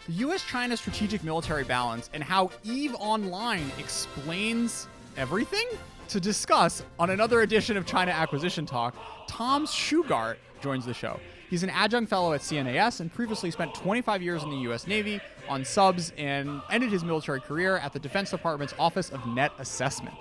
the U.S.-China strategic military balance and how EVE Online explains everything? To discuss, on another edition of China Acquisition Talk, Tom Shugart joins the show. He's an adjunct fellow at CNAS and previously spent 25 years in the U.S. Navy on subs and ended his military career at the Defense Department's Office of Net Assessment.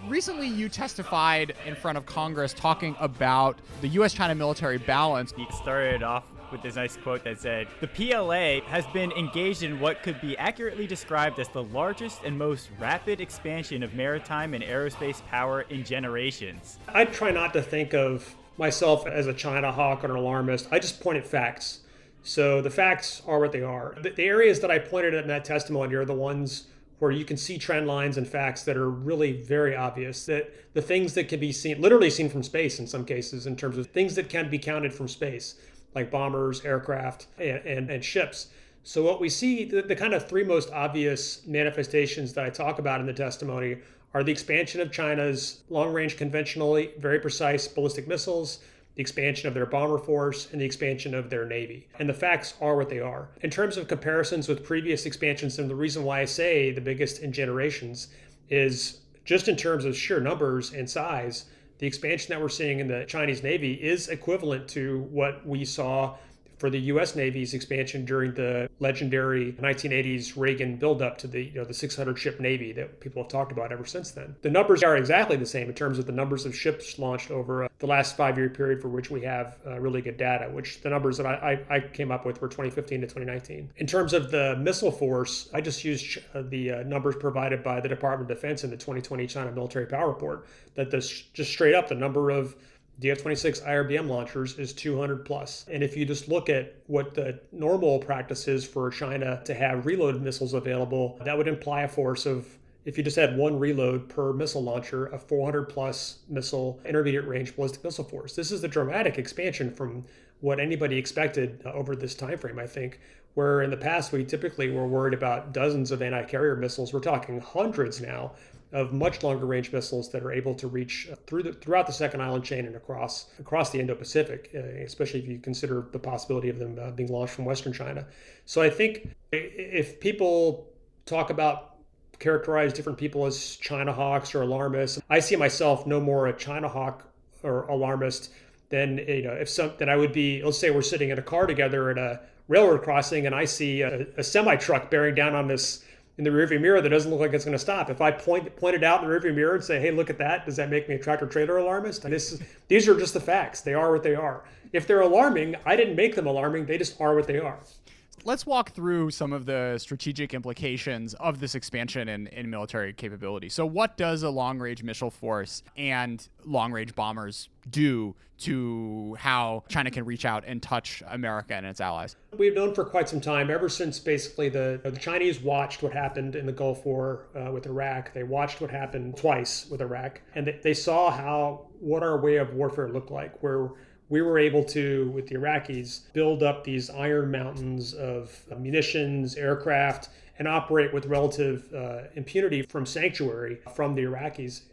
Recently, you testified in front of Congress talking about the U.S.-China military balance. He started off with this nice quote that said, "The PLA has been engaged in what could be accurately described as the largest and most rapid expansion of maritime and aerospace power in generations." I try not to think of myself as a China hawk or an alarmist. I just point at facts. So the facts are what they are. The areas that I pointed at in that testimony are the ones where you can see trend lines and facts that are really very obvious, that the things that can be seen, literally seen from space in some cases, in terms of things that can be counted from space, like bombers, aircraft, and ships. So what we see, the kind of three most obvious manifestations that I talk about in the testimony are the expansion of China's long-range conventionally very precise ballistic missiles, the expansion of their bomber force, and the expansion of their Navy. And the facts are what they are. In terms of comparisons with previous expansions, and the reason why I say the biggest in generations is just in terms of sheer numbers and size, the expansion that we're seeing in the Chinese Navy is equivalent to what we saw for the U.S. Navy's expansion during the legendary 1980s Reagan buildup to the 600-ship Navy that people have talked about ever since then. The numbers are exactly the same in terms of the numbers of ships launched over the last 5-year period for which we have really good data, which the numbers that I came up with were 2015 to 2019. In terms of the missile force, I just used the numbers provided by the Department of Defense in the 2020 China Military Power Report, that just straight up the number of DF-26 IRBM launchers is 200 plus. And if you just look at what the normal practice is for China to have reloaded missiles available, that would imply a force of, if you just had one reload per missile launcher, a 400 plus missile intermediate range ballistic missile force. This is a dramatic expansion from what anybody expected over this time frame, I think, where in the past we typically were worried about dozens of anti-carrier missiles. We're talking hundreds now of much longer range missiles that are able to reach throughout the second island chain and across the Indo-Pacific, especially if you consider the possibility of them being launched from Western China. So I think if people characterize different people as China hawks or alarmists, I see myself no more a China hawk or alarmist than than I would be. Let's say we're sitting in a car together at a railroad crossing, and I see a semi truck bearing down on this in the rearview mirror that doesn't look like it's going to stop. If I point it out in the rearview mirror and say, "Hey, look at that," does that make me a tractor trailer alarmist? These are just the facts. They are what they are. If they're alarming, I didn't make them alarming. They just are what they are. Let's walk through some of the strategic implications of this expansion in military capability. So what does a long-range missile force and long-range bombers do to how China can reach out and touch America and its allies? We've known for quite some time, ever since basically the Chinese watched what happened in the Gulf War with Iraq. They watched what happened twice with Iraq, and they saw what our way of warfare looked like, where we were able to, with the Iraqis, build up these iron mountains of munitions, aircraft, and operate with relative impunity from sanctuary from the Iraqis.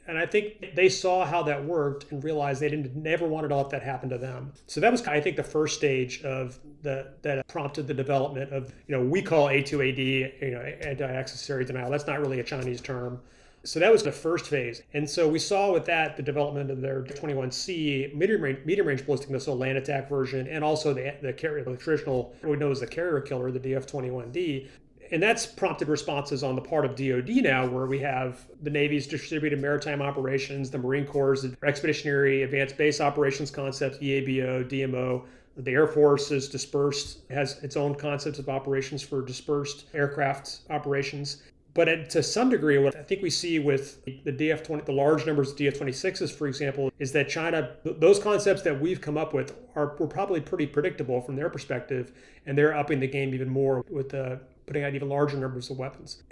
And I think they saw how that worked and realized they never wanted to let that happen to them. So that was, I think, the first stage of that prompted the development of, we call A2AD, anti-access area denial. That's not really a Chinese term. So that was the first phase. And so we saw with that the development of their 21C medium-range ballistic missile land attack version, and also the carrier, the traditional, what we know as the carrier killer, the DF-21D. And that's prompted responses on the part of DoD now, where we have the Navy's distributed maritime operations, the Marine Corps' expeditionary advanced base operations concepts, EABO, DMO. The Air Force is dispersed, has its own concepts of operations for dispersed aircraft operations. But to some degree, what I think we see with the large numbers of DF-26s, for example, is that China, those concepts that we've come up with were probably pretty predictable from their perspective, and they're upping the game even more with putting out even larger numbers of weapons.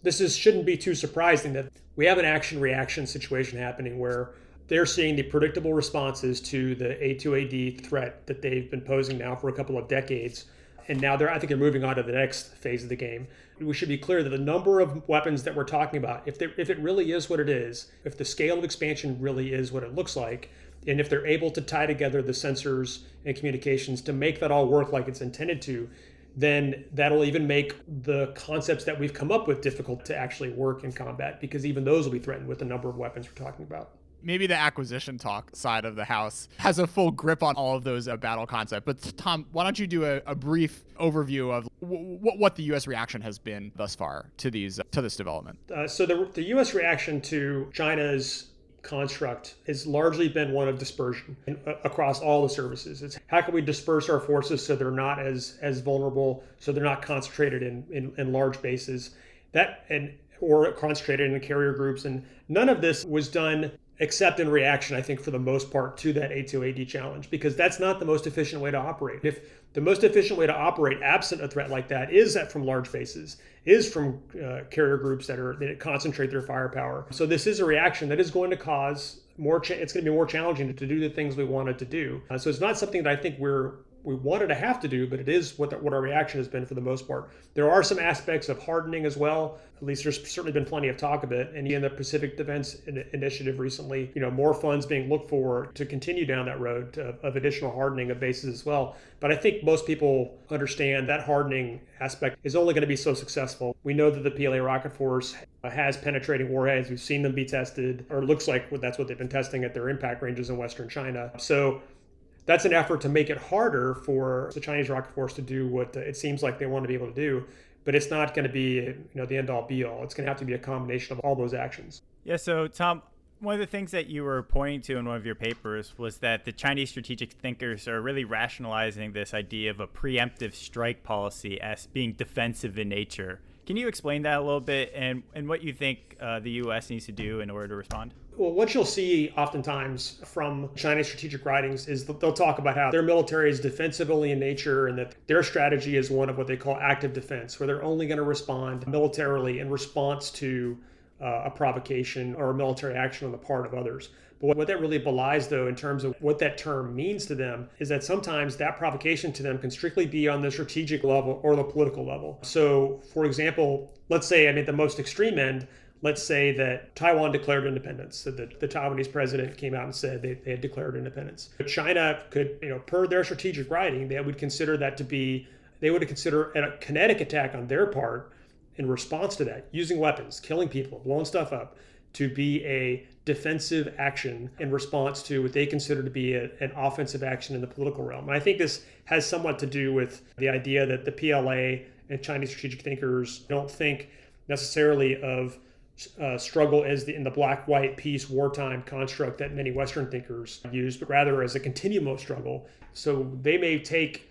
Shouldn't be too surprising that we have an action-reaction situation happening where they're seeing the predictable responses to the A2AD threat that they've been posing now for a couple of decades. And now I think they're moving on to the next phase of the game. We should be clear that the number of weapons that we're talking about, if it really is what it is, if the scale of expansion really is what it looks like, and if they're able to tie together the sensors and communications to make that all work like it's intended to, then that'll even make the concepts that we've come up with difficult to actually work in combat, because even those will be threatened with the number of weapons we're talking about. Maybe the acquisition talk side of the house has a full grip on all of those battle concepts. But Tom, why don't you do a brief overview of what the U.S. reaction has been thus far to this development? So the U.S. reaction to China's construct has largely been one of dispersion across all the services. It's how can we disperse our forces so they're not as vulnerable, so they're not concentrated in large bases, or concentrated in carrier groups. And none of this was done except in reaction, I think, for the most part, to that A2AD challenge, because that's not the most efficient way to operate. If the most efficient way to operate absent a threat like that is that from large bases, is from carrier groups that concentrate their firepower. So this is a reaction that is going to cause it's going to be more challenging to do the things we wanted to do. So it's not something that I think we wanted to have to do, but it is what our reaction has been for the most part. There are some aspects of hardening as well. At least there's certainly been plenty of talk of it. And in the Pacific Defense Initiative recently, more funds being looked for to continue down that road of additional hardening of bases as well. But I think most people understand that hardening aspect is only going to be so successful. We know that the PLA rocket force has penetrating warheads. We've seen them be tested, or it looks like that's what they've been testing at their impact ranges in Western China. So that's an effort to make it harder for the Chinese rocket force to do what it seems like they want to be able to do. But it's not going to be the end all be all. It's going to have to be a combination of all those actions. Yeah, so Tom, one of the things that you were pointing to in one of your papers was that the Chinese strategic thinkers are really rationalizing this idea of a preemptive strike policy as being defensive in nature. Can you explain that a little bit and what you think the U.S. needs to do in order to respond? Well, what you'll see oftentimes from Chinese strategic writings is they'll talk about how their military is defensive only in nature, and that their strategy is one of what they call active defense, where they're only going to respond militarily in response to a provocation or a military action on the part of others. But what that really belies, though, in terms of what that term means to them, is that sometimes that provocation to them can strictly be on the strategic level or the political level. So, for example, let's say, at the most extreme end, let's say that Taiwan declared independence, so that the Taiwanese president came out and said they had declared independence. But China could, per their strategic writing, they would consider a kinetic attack on their part in response to that, using weapons, killing people, blowing stuff up, to be a defensive action in response to what they consider to be an offensive action in the political realm. And I think this has somewhat to do with the idea that the PLA and Chinese strategic thinkers don't think necessarily of struggle as in the black-white peace wartime construct that many Western thinkers use, but rather as a continuum of struggle. So they may take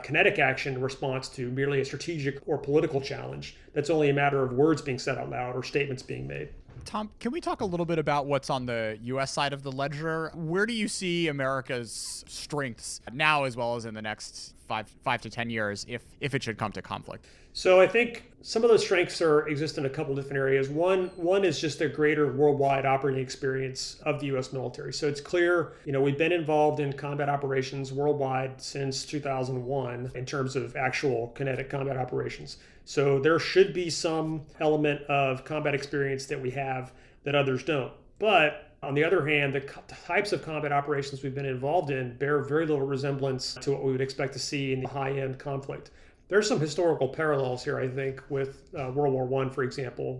kinetic action in response to merely a strategic or political challenge that's only a matter of words being said out loud or statements being made. Tom, can we talk a little bit about what's on the U.S. side of the ledger? Where do you see America's strengths now as well as in the next five to 10 years if it should come to conflict? So I think some of those strengths exist in a couple different areas. One is just a greater worldwide operating experience of the U.S. military. So it's clear, we've been involved in combat operations worldwide since 2001 in terms of actual kinetic combat operations. So there should be some element of combat experience that we have that others don't. But on the other hand, the types of combat operations we've been involved in bear very little resemblance to what we would expect to see in the high-end conflict. There's some historical parallels here, I think, with World War I, for example,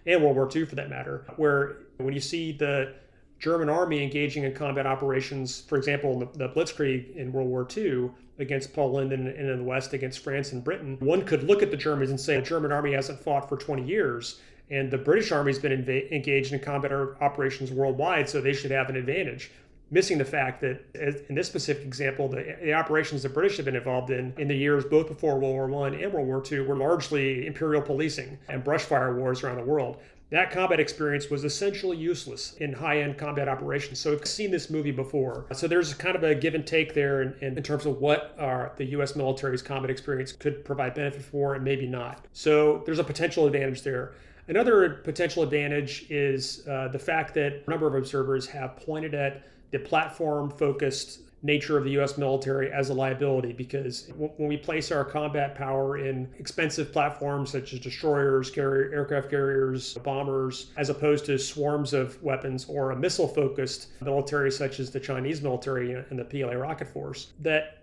and World War II for that matter, where when you see the German army engaging in combat operations, for example, the Blitzkrieg in World War II against Poland and in the West against France and Britain, one could look at the Germans and say the German army hasn't fought for 20 years, and the British army's been engaged in combat operations worldwide, so they should have an advantage. Missing the fact that in this specific example, the operations the British have been involved in the years both before World War I and World War II were largely imperial policing and brushfire wars around the world. That combat experience was essentially useless in high-end combat operations. So we've seen this movie before. So there's kind of a give and take there in terms of what the U.S. military's combat experience could provide benefit for and maybe not. So there's a potential advantage there. Another potential advantage is the fact that a number of observers have pointed at the platform-focused nature of the U.S. military as a liability, because when we place our combat power in expensive platforms such as destroyers, aircraft carriers, bombers, as opposed to swarms of weapons or a missile-focused military such as the Chinese military and the PLA rocket force, that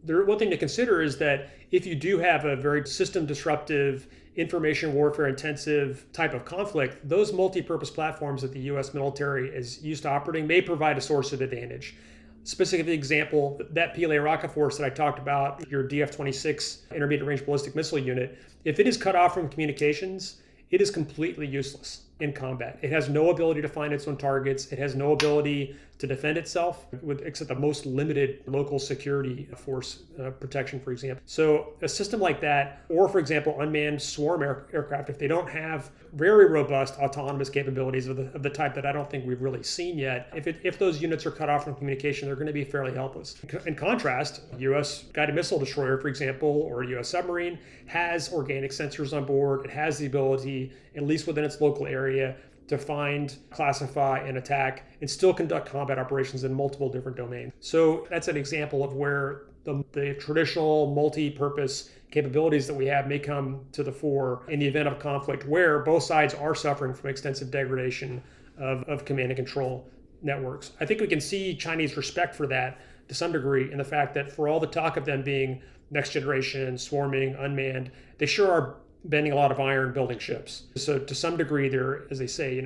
One thing to consider is that if you do have a very system disruptive, information warfare intensive type of conflict, those multi-purpose platforms that the US military is used to operating may provide a source of advantage. Specific example, that PLA rocket force that I talked about, your DF-26 intermediate range ballistic missile unit, if it is cut off from communications, it is completely useless in combat. It has no ability to find its own targets. It has no ability to defend itself except the most limited local security force protection, for example. So a system like that, or for example, unmanned swarm aircraft, if they don't have very robust autonomous capabilities of the type that I don't think we've really seen yet, if those units are cut off from communication, they're going to be fairly helpless. In contrast, U.S. guided missile destroyer, for example, or a U.S. submarine has organic sensors on board. It has the ability, at least within its local area, to find, classify, and attack, and still conduct combat operations in multiple different domains. So that's an example of where the traditional multi-purpose capabilities that we have may come to the fore in the event of conflict where both sides are suffering from extensive degradation of command and control networks. I think we can see Chinese respect for that to some degree in the fact that for all the talk of them being next generation, swarming, unmanned, they sure are bending a lot of iron building ships. So to some degree, they're, as they say,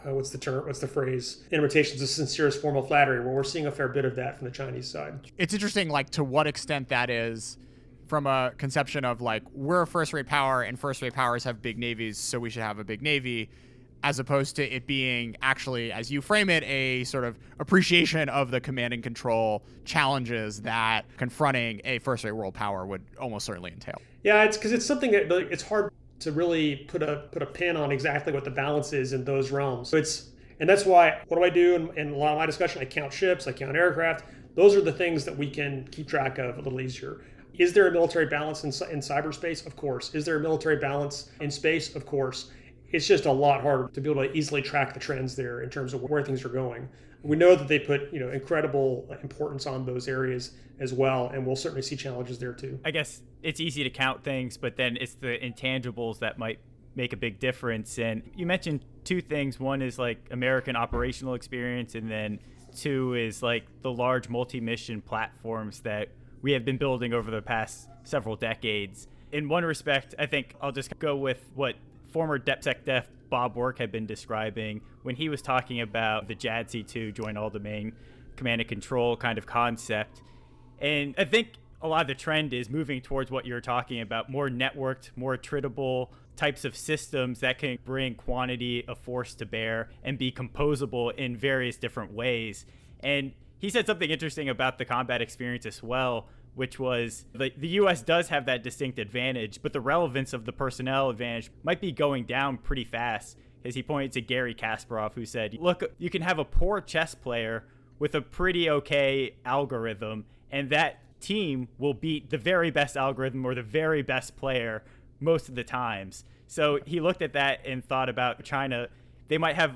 what's the phrase? Imitations of sincerest formal flattery, where we're seeing a fair bit of that from the Chinese side. It's interesting, like, to what extent that is from a conception of, like, we're a first-rate power and first-rate powers have big navies, so we should have a big navy, as opposed to it being actually, as you frame it, a sort of appreciation of the command and control challenges that confronting a first-rate world power would almost certainly entail. Yeah, it's because it's something that it's hard to really put a pin on exactly what the balance is in those realms. So and that's why, what do I do in a lot of my discussion? I count ships, I count aircraft. Those are the things that we can keep track of a little easier. Is there a military balance in cyberspace? Of course. Is there a military balance in space? Of course. It's just a lot harder to be able to easily track the trends there in terms of where things are going. We know that they put incredible importance on those areas as well, and we'll certainly see challenges there too. I guess it's easy to count things, but then it's the intangibles that might make a big difference. And you mentioned two things. One is like American operational experience, and then two is like the large multi-mission platforms that we have been building over the past several decades. In one respect, I think I'll just go with what former DepSecDef Bob Work had been describing when he was talking about the JADC2 joint all-domain command and control kind of concept. And I think a lot of the trend is moving towards what you're talking about, more networked, more attritable types of systems that can bring quantity of force to bear and be composable in various different ways. And he said something interesting about the combat experience as well, which was the U.S. does have that distinct advantage, but the relevance of the personnel advantage might be going down pretty fast. As he pointed to Gary Kasparov, who said, look, you can have a poor chess player with a pretty okay algorithm, and that team will beat the very best algorithm or the very best player most of the times. So he looked at that and thought about China. They might have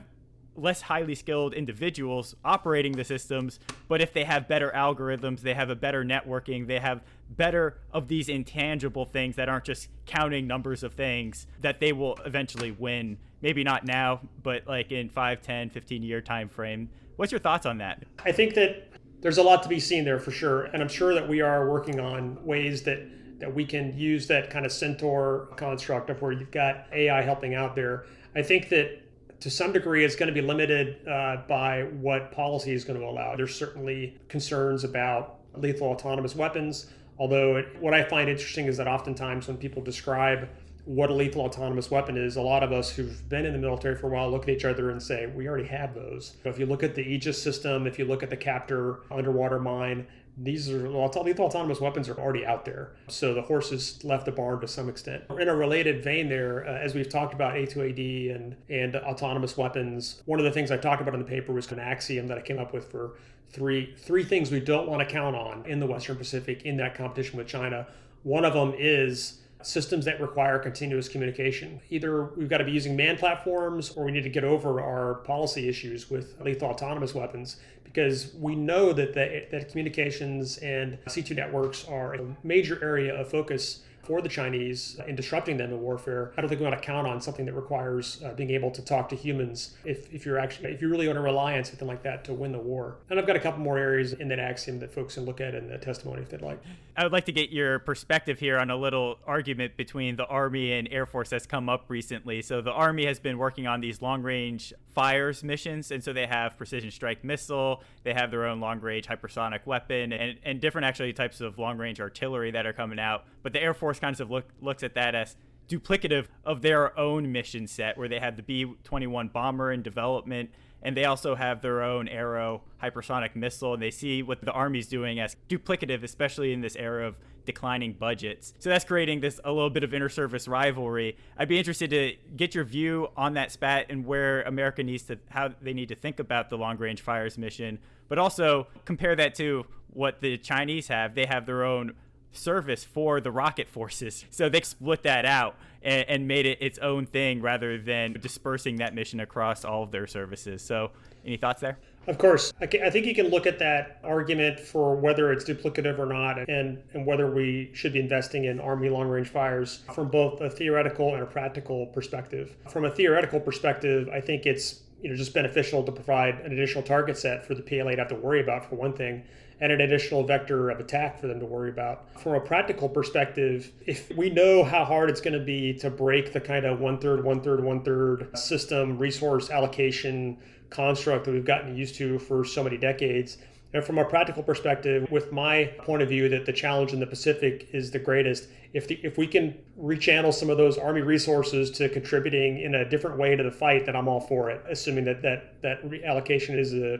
less highly skilled individuals operating the systems, but if they have better algorithms, they have a better networking, they have better of these intangible things that aren't just counting numbers of things, that they will eventually win. Maybe not now, but like in 5, 10, 15-year time frame. What's your thoughts on that? I think that there's a lot to be seen there for sure, and I'm sure that we are working on ways that we can use that kind of centaur construct of where you've got AI helping out there. I think that to some degree, it's going to be limited by what policy is going to allow. There's certainly concerns about lethal autonomous weapons, although what I find interesting is that oftentimes when people describe what a lethal autonomous weapon is, a lot of us who've been in the military for a while look at each other and say, we already have those. If you look at the Aegis system, if you look at the Captor underwater mine, these are lethal autonomous weapons are already out there. So the horse has left the barn to some extent. In a related vein there, as we've talked about A2AD and autonomous weapons, one of the things I talked about in the paper was an axiom that I came up with for three things we don't want to count on in the Western Pacific in that competition with China. One of them is systems that require continuous communication. Either we've got to be using manned platforms or we need to get over our policy issues with lethal autonomous weapons, because we know that communications and C2 networks are a major area of focus for the Chinese in disrupting them in warfare. I don't think we want to count on something that requires being able to talk to humans if you really want to rely on something like that to win the war. And I've got a couple more areas in that axiom that folks can look at in the testimony if they'd like. I would like to get your perspective here on a little argument between the Army and Air Force that's come up recently. So the Army has been working on these long-range fires missions, and so they have precision strike missile, they have their own long-range hypersonic weapon, and different actually types of long-range artillery that are coming out. But the Air Force kind of looks at that as duplicative of their own mission set, where they have the B-21 bomber in development, and they also have their own Arrow hypersonic missile, and they see what the Army's doing as duplicative, especially in this era of declining budgets. So that's creating a little bit of inter-service rivalry. I'd be interested to get your view on that spat and where America how they need to think about the long-range fires mission, but also compare that to what the Chinese have. They have their own service for the rocket forces. So they split that out and made it its own thing rather than dispersing that mission across all of their services. So any thoughts there? Of course. I think you can look at that argument for whether it's duplicative or not and whether we should be investing in Army long-range fires from both a theoretical and a practical perspective. From a theoretical perspective, I think it's just beneficial to provide an additional target set for the PLA to have to worry about, for one thing, and an additional vector of attack for them to worry about. From a practical perspective, if we know how hard it's going to be to break the kind of one-third system resource allocation construct that we've gotten used to for so many decades, and from a practical perspective, with my point of view that the challenge in the Pacific is the greatest, if we can rechannel some of those Army resources to contributing in a different way to the fight, then I'm all for it, assuming that reallocation is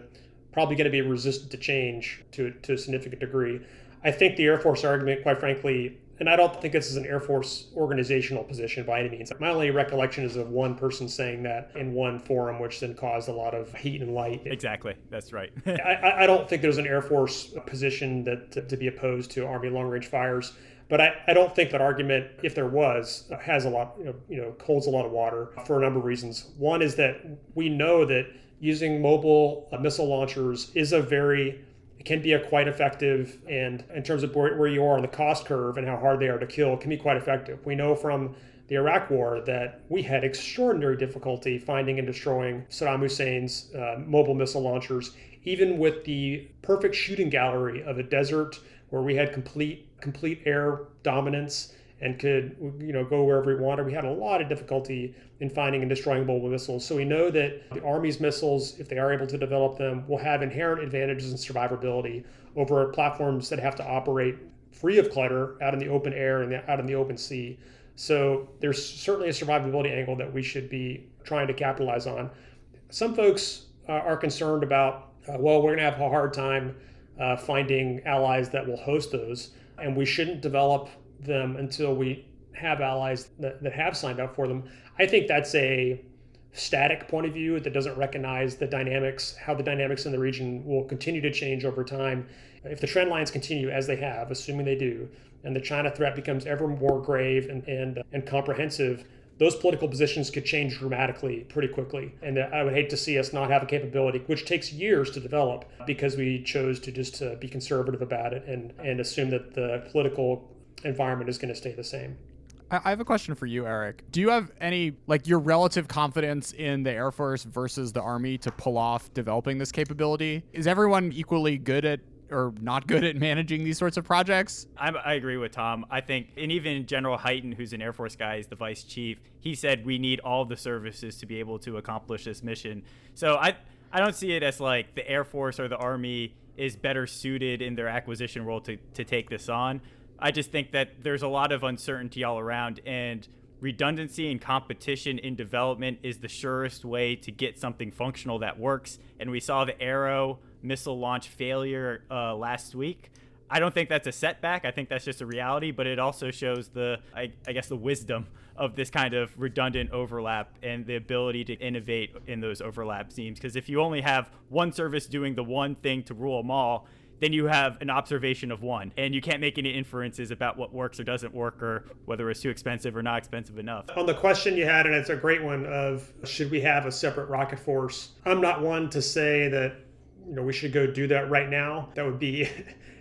probably going to be resistant to change to a significant degree. I think the Air Force argument, quite frankly, and I don't think this is an Air Force organizational position by any means. My only recollection is of one person saying that in one forum, which then caused a lot of heat and light. Exactly. That's right. I don't think there's an Air Force position that to be opposed to Army long-range fires. But I don't think that argument, if there was, has a lot, holds a lot of water for a number of reasons. One is that we know that using mobile missile launchers can be quite effective, and in terms of where you are on the cost curve and how hard they are to kill, can be quite effective. We know from the Iraq War that we had extraordinary difficulty finding and destroying Saddam Hussein's mobile missile launchers, even with the perfect shooting gallery of a desert where we had complete air dominance and could go wherever we wanted. We had a lot of difficulty in finding and destroying mobile missiles. So we know that the Army's missiles, if they are able to develop them, will have inherent advantages in survivability over platforms that have to operate free of clutter out in the open air and out in the open sea. So there's certainly a survivability angle that we should be trying to capitalize on. Some folks are concerned about, we're going to have a hard time finding allies that will host those, and we shouldn't develop them until we have allies that have signed up for them. I think that's a static point of view that doesn't recognize how the dynamics in the region will continue to change over time. If the trend lines continue as they have, assuming they do, and the China threat becomes ever more grave and comprehensive, those political positions could change dramatically pretty quickly. And I would hate to see us not have a capability, which takes years to develop, because we chose to just be conservative about it and assume that the political environment is going to stay the same. I have a question for you, Eric. Do you have any, your relative confidence in the Air Force versus the Army to pull off developing this capability? Is everyone equally good at or not good at managing these sorts of projects? I agree with Tom. I think, and even General Hyten, who's an Air Force guy, is the vice chief, he said we need all the services to be able to accomplish this mission. So I don't see it as the Air Force or the Army is better suited in their acquisition role to take this on. I just think that there's a lot of uncertainty all around, and redundancy and competition in development is the surest way to get something functional that works. And we saw the Arrow missile launch failure last week. I don't think that's a setback. I think that's just a reality, but it also shows the wisdom of this kind of redundant overlap and the ability to innovate in those overlap seams. Because if you only have one service doing the one thing to rule them all, then you have an observation of one, and you can't make any inferences about what works or doesn't work, or whether it's too expensive or not expensive enough. On the question you had, and it's a great one, of should we have a separate rocket force? I'm not one to say that we should go do that right now. That would be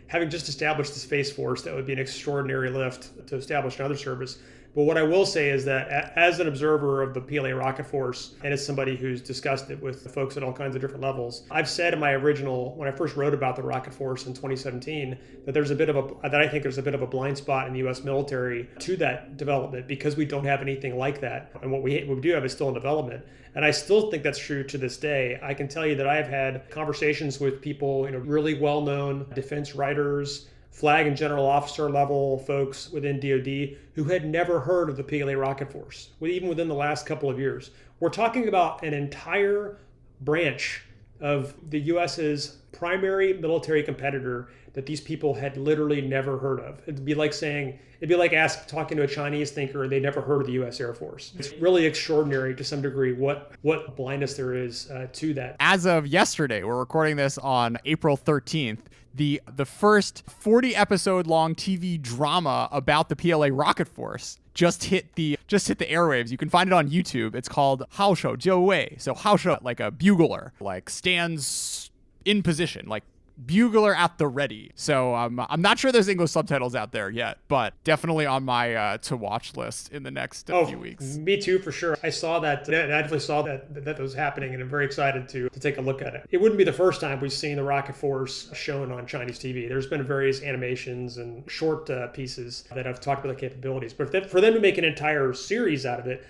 having just established the Space Force, that would be an extraordinary lift to establish another service. But what I will say is that as an observer of the PLA rocket force, and as somebody who's discussed it with folks at all kinds of different levels, I've said in my original, when I first wrote about the rocket force in 2017, that I think there's a bit of a blind spot in the U.S. military to that development because we don't have anything like that. And what we do have is still in development. And I still think that's true to this day. I can tell you that I've had conversations with people, really well-known defense writers, flag and general officer level folks within DoD who had never heard of the PLA rocket force, even within the last couple of years. We're talking about an entire branch of the US's primary military competitor that these people had literally never heard of. It'd be like talking to a Chinese thinker and they never heard of the US Air Force. It's really extraordinary to some degree what blindness there is to that. As of yesterday, we're recording this on April 13th. The first 40 episode long TV drama about the PLA rocket force just hit the airwaves. You can find it on YouTube. It's called Hao Shou Jiu Wei. So Hao Shou, like a bugler, like stands in position, like bugler at the ready. So I'm not sure there's English subtitles out there yet, but definitely on my to watch list in the next few weeks. Me too, for sure. I saw that. I definitely saw that was happening, and I'm very excited to take a look at it. It wouldn't be the first time we've seen the rocket force shown on Chinese TV. There's been various animations and short pieces that have talked about the capabilities, but for them to make an entire series out of it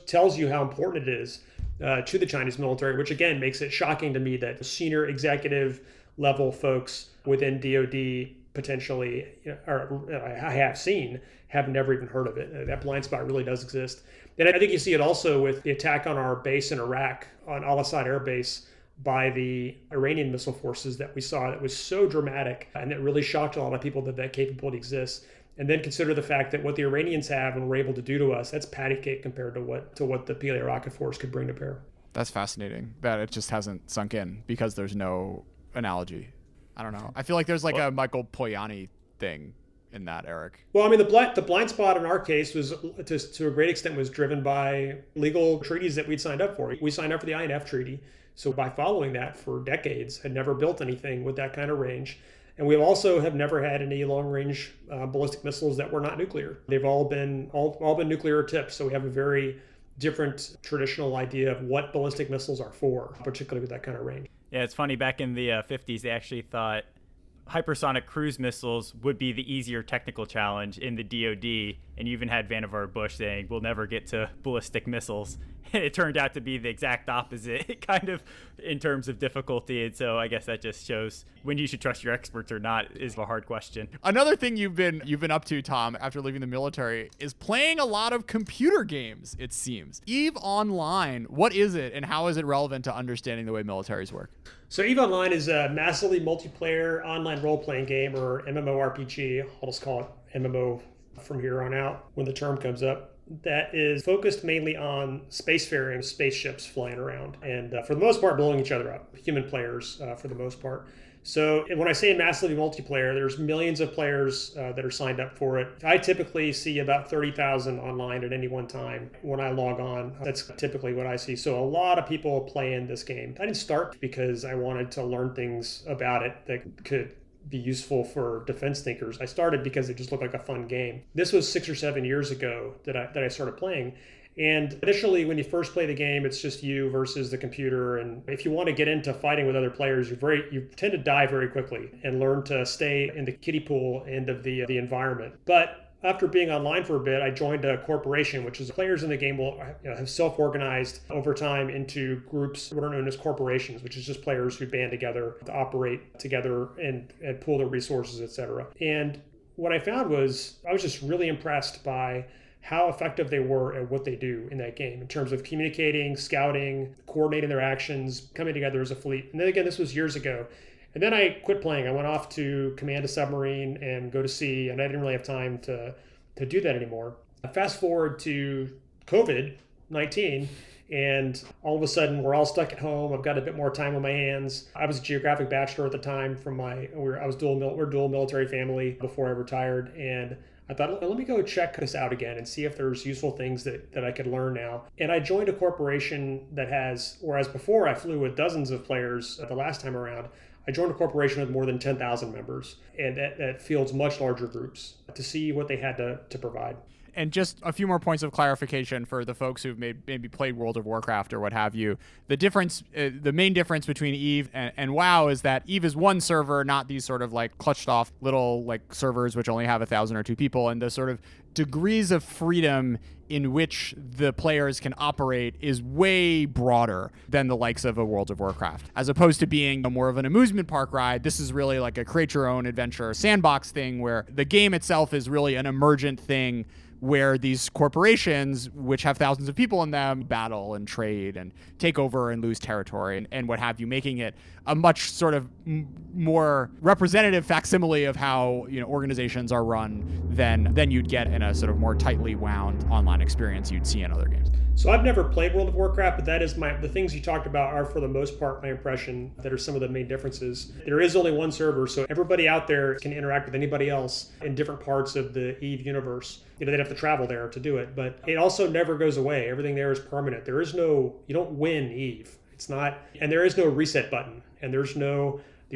tells you how important it is to the Chinese military, which again makes it shocking to me that senior executive level folks within DoD potentially, I have seen, have never even heard of it. That blind spot really does exist. And I think you see it also with the attack on our base in Iraq, on Al Asad Air Base, by the Iranian missile forces that we saw. That was so dramatic, and it really shocked a lot of people that capability exists. And then consider the fact that what the Iranians have and were able to do to us, that's patty cake compared to what the PLA rocket force could bring to bear. That's fascinating that it just hasn't sunk in because there's no analogy. I don't know. I feel like there's like a Michael Poyani thing in that, Eric. Well, I mean, the blind spot in our case was to a great extent was driven by legal treaties that we'd signed up for. We signed up for the INF treaty. So by following that for decades, had never built anything with that kind of range. And we also have never had any long-range ballistic missiles that were not nuclear. They've all been nuclear tipped. So we have a very different traditional idea of what ballistic missiles are for, particularly with that kind of range. Yeah, it's funny. Back in the 50s, they actually thought hypersonic cruise missiles would be the easier technical challenge in the DoD, and you even had Vannevar Bush saying, we'll never get to ballistic missiles. It turned out to be the exact opposite, kind of, in terms of difficulty. And so I guess that just shows when you should trust your experts or not is a hard question. Another thing you've been up to, Tom, after leaving the military is playing a lot of computer games, it seems. EVE Online, what is it and how is it relevant to understanding the way militaries work? So EVE Online is a massively multiplayer online role-playing game, or MMORPG. I'll just call it MMO from here on out when the term comes up. That is focused mainly on spacefaring, spaceships flying around, and for the most part blowing each other up, human players for the most part. So when I say massively multiplayer, there's millions of players that are signed up for it. I typically see about 30,000 online at any one time when I log on. That's typically what I see. So a lot of people play in this game. I didn't start because I wanted to learn things about it that could be useful for defense thinkers. I started because it just looked like a fun game. This was 6 or 7 years ago that I started playing. And initially, when you first play the game, it's just you versus the computer. And if you want to get into fighting with other players, you tend to die very quickly and learn to stay in the kiddie pool end of the environment. But after being online for a bit, I joined a corporation, which is players in the game will have self-organized over time into groups that are known as corporations, which is just players who band together to operate together and pool their resources, etc. And what I found was I was just really impressed by how effective they were at what they do in that game in terms of communicating, scouting, coordinating their actions, coming together as a fleet. And then again, this was years ago. And then I quit playing. I went off to command a submarine and go to sea, and I didn't really have time to do that anymore. Fast forward to COVID-19, and all of a sudden we're all stuck at home. I've got a bit more time on my hands. I was a geographic bachelor at the time we're dual military family before I retired, and I thought, let me go check this out again and see if there's useful things that I could learn now. And I joined a corporation that has, whereas before I flew with dozens of players the last time around, I joined a corporation with more than 10,000 members, and that fields much larger groups to see what they had to provide. And just a few more points of clarification for the folks who've maybe played World of Warcraft or what have you. The difference, the main difference between EVE and WoW is that EVE is one server, not these sort of like clutched off little like servers which only have 1,000 or 2 people, and the sort of degrees of freedom in which the players can operate is way broader than the likes of a World of Warcraft. As opposed to being more of an amusement park ride, this is really like a create your own adventure sandbox thing where the game itself is really an emergent thing where these corporations, which have thousands of people in them, battle and trade and take over and lose territory and what have you, making it a much sort of more representative facsimile of how organizations are run than you'd get in a sort of more tightly wound online experience you'd see in other games. So I've never played World of Warcraft, but that is the things you talked about are for the most part my impression that are some of the main differences. There is only one server, so everybody out there can interact with anybody else in different parts of the EVE universe. They'd have to travel there to do it, but it also never goes away. Everything there is permanent. You don't win EVE. It's not, and there is no reset button, and you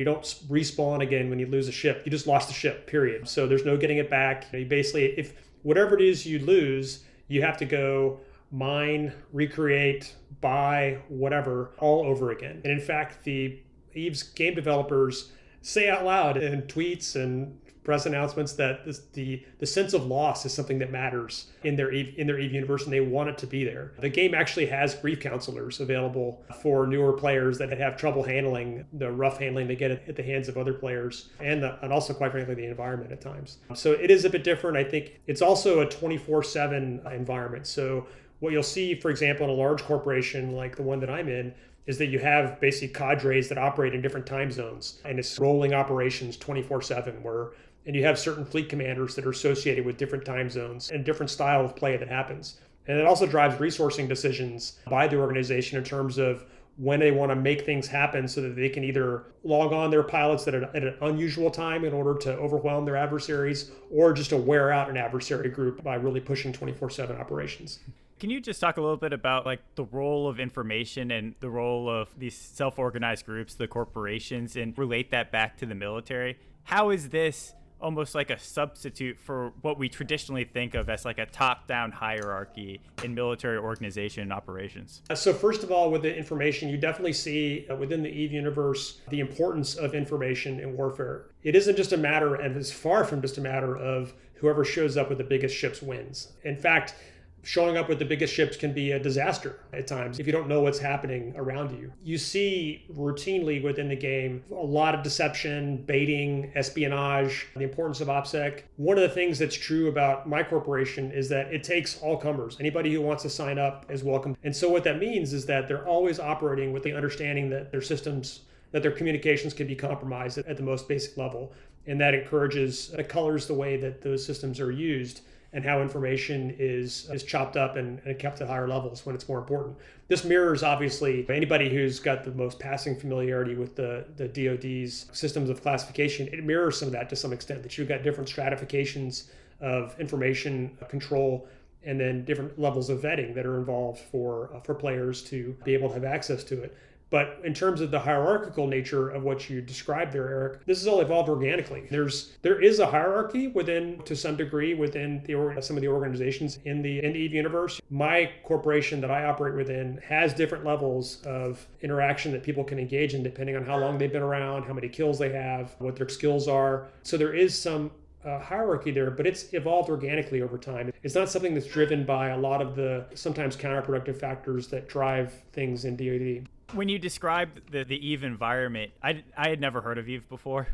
don't respawn again when you lose a ship. You just lost the ship, period. So there's no getting it back. You basically, if whatever it is you lose, you have to go mine, recreate, buy, whatever, all over again. And in fact, the EVE's game developers say out loud in tweets and press announcements that the sense of loss is something that matters in their EVE universe, and they want it to be there. The game actually has grief counselors available for newer players that have trouble handling the rough handling they get at the hands of other players, and also, quite frankly, the environment at times. So it is a bit different. I think it's also a 24/7 environment. So what you'll see, for example, in a large corporation like the one that I'm in, is that you have basically cadres that operate in different time zones, and it's rolling operations 24/7 and you have certain fleet commanders that are associated with different time zones and different style of play that happens. And it also drives resourcing decisions by the organization in terms of when they want to make things happen so that they can either log on their pilots at an unusual time in order to overwhelm their adversaries, or just to wear out an adversary group by really pushing 24/7 operations. Can you just talk a little bit about like the role of information and the role of these self-organized groups, the corporations, and relate that back to the military? How is this almost like a substitute for what we traditionally think of as like a top-down hierarchy in military organization and operations? So first of all, with the information, you definitely see within the EVE universe the importance of information in warfare. It isn't just a matter, and it's far from just a matter of whoever shows up with the biggest ships wins. In fact, showing up with the biggest ships can be a disaster at times if you don't know what's happening around you. You see routinely within the game a lot of deception, baiting, espionage, the importance of OPSEC. One of the things that's true about my corporation is that it takes all comers. Anybody who wants to sign up is welcome. And so what that means is that they're always operating with the understanding that their systems, that their communications can be compromised at the most basic level. And that colors the way that those systems are used and how information is chopped up and kept at higher levels when it's more important. This mirrors, obviously, anybody who's got the most passing familiarity with the DoD's systems of classification. It mirrors some of that to some extent, that you've got different stratifications of information control and then different levels of vetting that are involved for players to be able to have access to it. But in terms of the hierarchical nature of what you described there, Eric, this has all evolved organically. There is a hierarchy to some degree within some of the organizations in the EVE universe. My corporation that I operate within has different levels of interaction that people can engage in depending on how long they've been around, how many kills they have, what their skills are. So there is some hierarchy there, but it's evolved organically over time. It's not something that's driven by a lot of the sometimes counterproductive factors that drive things in DoD. When you described the EVE environment, I had never heard of EVE before,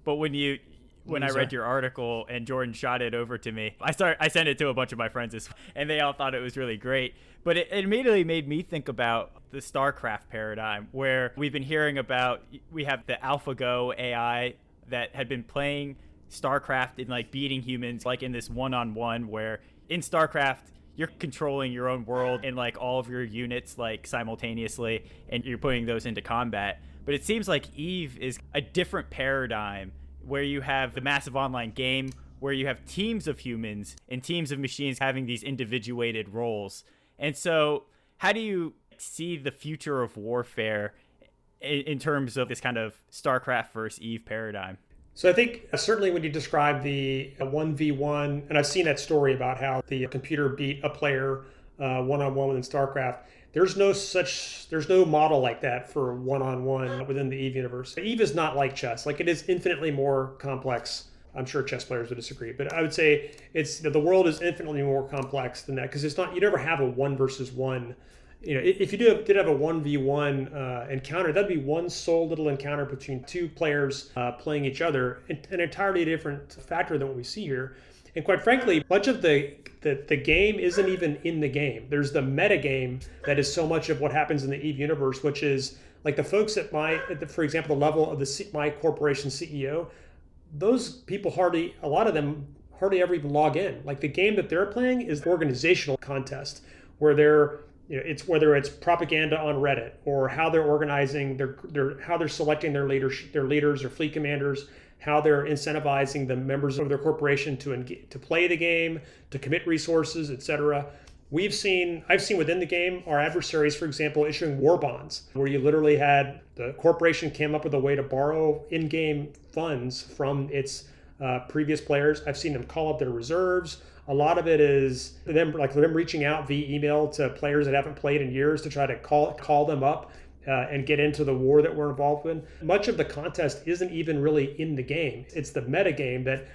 but when I read your article and Jordan shot it over to me, I sent it to a bunch of my friends and they all thought it was really great. But it immediately made me think about the Starcraft paradigm, where we've been hearing about, we have the AlphaGo AI that had been playing Starcraft and like beating humans like in this one-on-one, where in Starcraft you're controlling your own world and like all of your units like simultaneously, and you're putting those into combat. But it seems like EVE is a different paradigm, where you have the massive online game, where you have teams of humans and teams of machines having these individuated roles. And so how do you see the future of warfare in terms of this kind of StarCraft versus EVE paradigm? So I think certainly when you describe the 1v1, and I've seen that story about how the computer beat a player one-on-one within StarCraft, there's no model like that for one-on-one within the EVE universe. EVE is not like chess. Like, it is infinitely more complex. I'm sure chess players would disagree, but I would say the world is infinitely more complex than that, because it's not, you never have a one versus one. If you did have a 1v1 encounter, that'd be one sole little encounter between two players playing each other, an entirely different factor than what we see here. And quite frankly, much of the game isn't even in the game. There's the meta game that is so much of what happens in the EVE universe, which is like the folks for example, the level of my corporation CEO, those people a lot of them hardly ever even log in. Like, the game that they're playing is the organizational contest, where it's whether it's propaganda on Reddit, or how they're organizing how they're selecting their leaders or fleet commanders, how they're incentivizing the members of their corporation to play the game, to commit resources, etc. I've seen within the game our adversaries, for example, issuing war bonds, where you literally had the corporation came up with a way to borrow in-game funds from its previous players. I've seen them call up their reserves. A lot of it is them reaching out via email to players that haven't played in years to try to call them up and get into the war that we're involved in. Much of the contest isn't even really in the game. It's the meta game that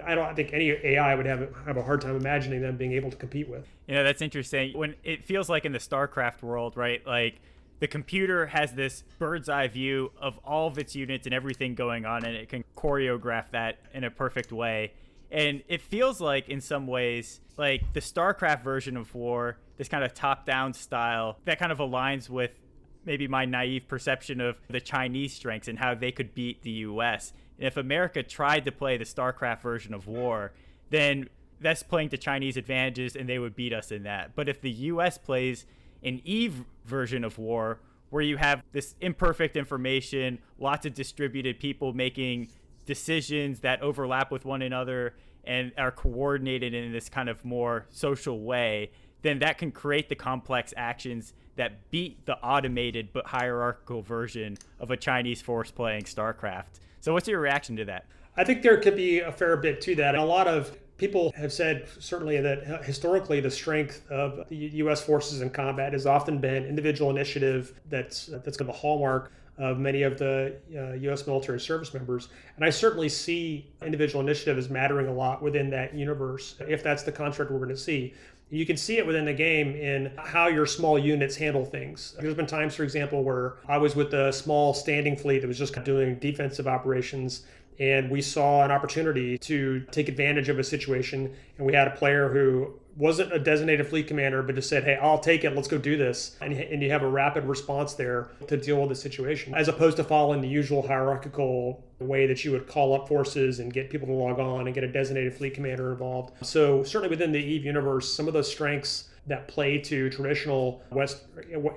I don't think any AI would have a hard time imagining them being able to compete with. That's interesting. When it feels like in the StarCraft world, right? Like, the computer has this bird's eye view of all of its units and everything going on, and it can choreograph that in a perfect way. And it feels like, in some ways, like the StarCraft version of war, this kind of top-down style, that kind of aligns with maybe my naive perception of the Chinese strengths and how they could beat the US. And if America tried to play the StarCraft version of war, then that's playing to Chinese advantages, and they would beat us in that. But if the US plays an EVE version of war, where you have this imperfect information, lots of distributed people making decisions that overlap with one another and are coordinated in this kind of more social way, then that can create the complex actions that beat the automated but hierarchical version of a Chinese force playing StarCraft. So what's your reaction to that? I think there could be a fair bit to that. And a lot of people have said, certainly, that historically the strength of the U.S. forces in combat has often been individual initiative. That's kind of a hallmark of many of the U.S. military service members. And I certainly see individual initiative as mattering a lot within that universe, if that's the construct we're going to see. You can see it within the game in how your small units handle things. There's been times, for example, where I was with a small standing fleet that was just doing defensive operations, and we saw an opportunity to take advantage of a situation, and we had a player who wasn't a designated fleet commander, but just said, hey, I'll take it, let's go do this. And you have a rapid response there to deal with the situation, as opposed to following the usual hierarchical way that you would call up forces and get people to log on and get a designated fleet commander involved. So certainly within the EVE universe, some of those strengths that play to traditional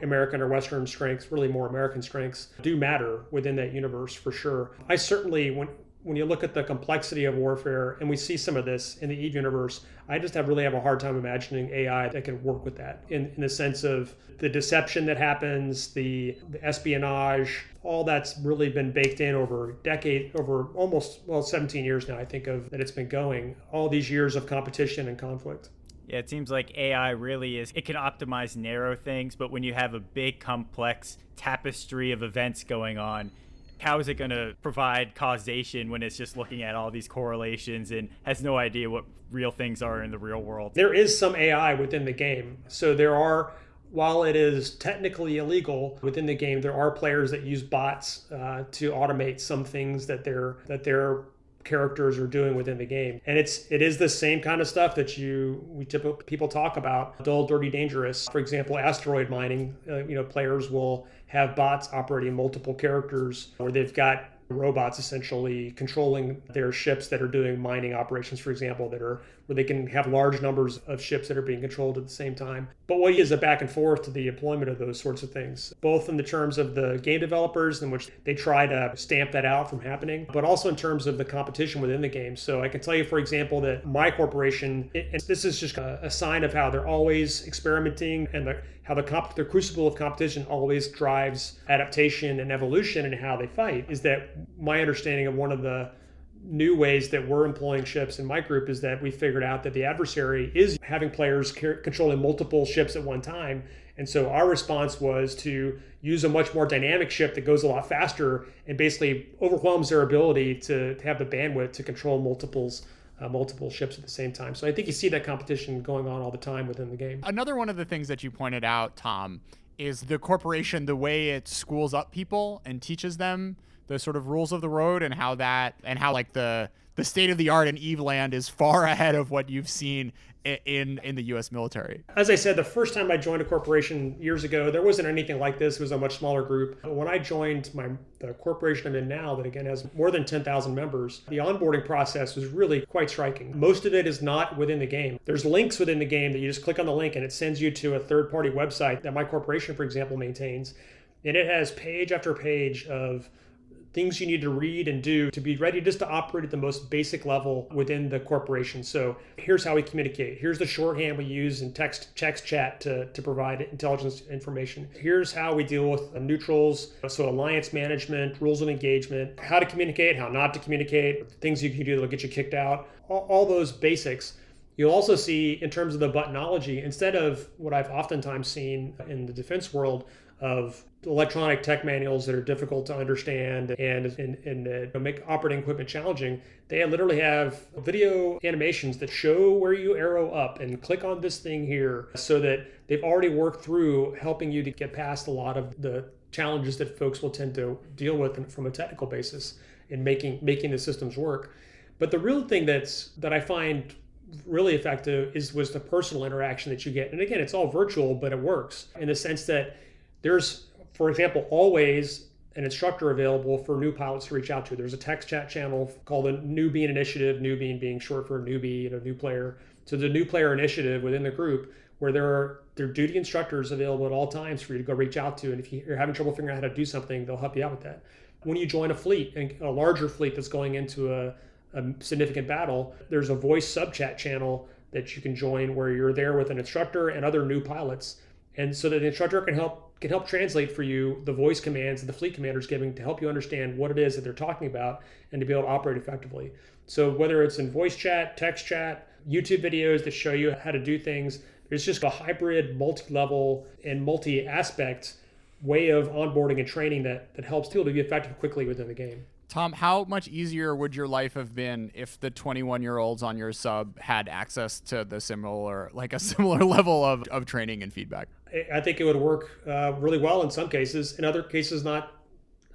American or Western strengths, really more American strengths, do matter within that universe for sure. I certainly, when you look at the complexity of warfare, and we see some of this in the EVE universe, I just really have a hard time imagining AI that can work with that in the sense of the deception that happens, the espionage, all that's really been baked in over almost 17 years now, I think, of that it's been going, all these years of competition and conflict. Yeah, it seems like AI really it can optimize narrow things, but when you have a big, complex tapestry of events going on, how is it going to provide causation when it's just looking at all these correlations and has no idea what real things are in the real world? There is some AI within the game. So while it is technically illegal within the game, there are players that use bots to automate some things that their characters are doing within the game. And it is the same kind of stuff that people talk about, dull, dirty, dangerous. For example, asteroid mining, players will have bots operating multiple characters, where they've got robots essentially controlling their ships that are doing mining operations, for example, where they can have large numbers of ships that are being controlled at the same time. But what is a back and forth to the deployment of those sorts of things, both in the terms of the game developers, in which they try to stamp that out from happening, but also in terms of the competition within the game. So I can tell you, for example, that my corporation, and this is just a sign of how they're always experimenting and how how the crucible of competition always drives adaptation and evolution and how they fight, is that my understanding of one of the new ways that we're employing ships in my group is that we figured out that the adversary is having players controlling multiple ships at one time. And so our response was to use a much more dynamic ship that goes a lot faster and basically overwhelms their ability to have the bandwidth to control multiple ships at the same time. So I think you see that competition going on all the time within the game. Another one of the things that you pointed out, Tom, is the corporation, the way it schools up people and teaches them the sort of rules of the road, and how like the state of the art in EVE land is far ahead of what you've seen in the U.S. military. As I said, the first time I joined a corporation years ago, there wasn't anything like this. It was a much smaller group. When I joined the corporation I'm in now, that again has more than 10,000 members, the onboarding process was really quite striking. Most of it is not within the game. There's links within the game that you just click on the link and it sends you to a third-party website that my corporation, for example, maintains. And it has page after page of things you need to read and do to be ready just to operate at the most basic level within the corporation. So here's how we communicate. Here's the shorthand we use in text chat to provide intelligence information. Here's how we deal with neutrals, so alliance management, rules of engagement, how to communicate, how not to communicate, things you can do that'll get you kicked out, all those basics. You'll also see in terms of the buttonology, instead of what I've oftentimes seen in the defense world of electronic tech manuals that are difficult to understand and make operating equipment challenging, they literally have video animations that show where you arrow up and click on this thing here, so that they've already worked through helping you to get past a lot of the challenges that folks will tend to deal with from a technical basis in making the systems work. But the real thing that I find really effective was the personal interaction that you get. And again, it's all virtual, but it works in the sense that there's, for example, always an instructor available for new pilots to reach out to. There's a text chat channel called a newbie initiative, newbie being short for newbie, new player. So the new player initiative within the group where there are duty instructors available at all times for you to go reach out to. And if you're having trouble figuring out how to do something, they'll help you out with that. When you join a fleet, and a larger fleet that's going into a significant battle, there's a voice sub chat channel that you can join where you're there with an instructor and other new pilots. And so that the instructor can help translate for you the voice commands that the fleet commander is giving to help you understand what it is that they're talking about and to be able to operate effectively. So whether it's in voice chat, text chat, YouTube videos that show you how to do things, there's just a hybrid, multi-level, and multi-aspect way of onboarding and training that helps people to be effective quickly within the game. Tom, how much easier would your life have been if the 21-year-olds on your sub had access to a similar level of training and feedback? I think it would work really well in some cases. In other cases, not.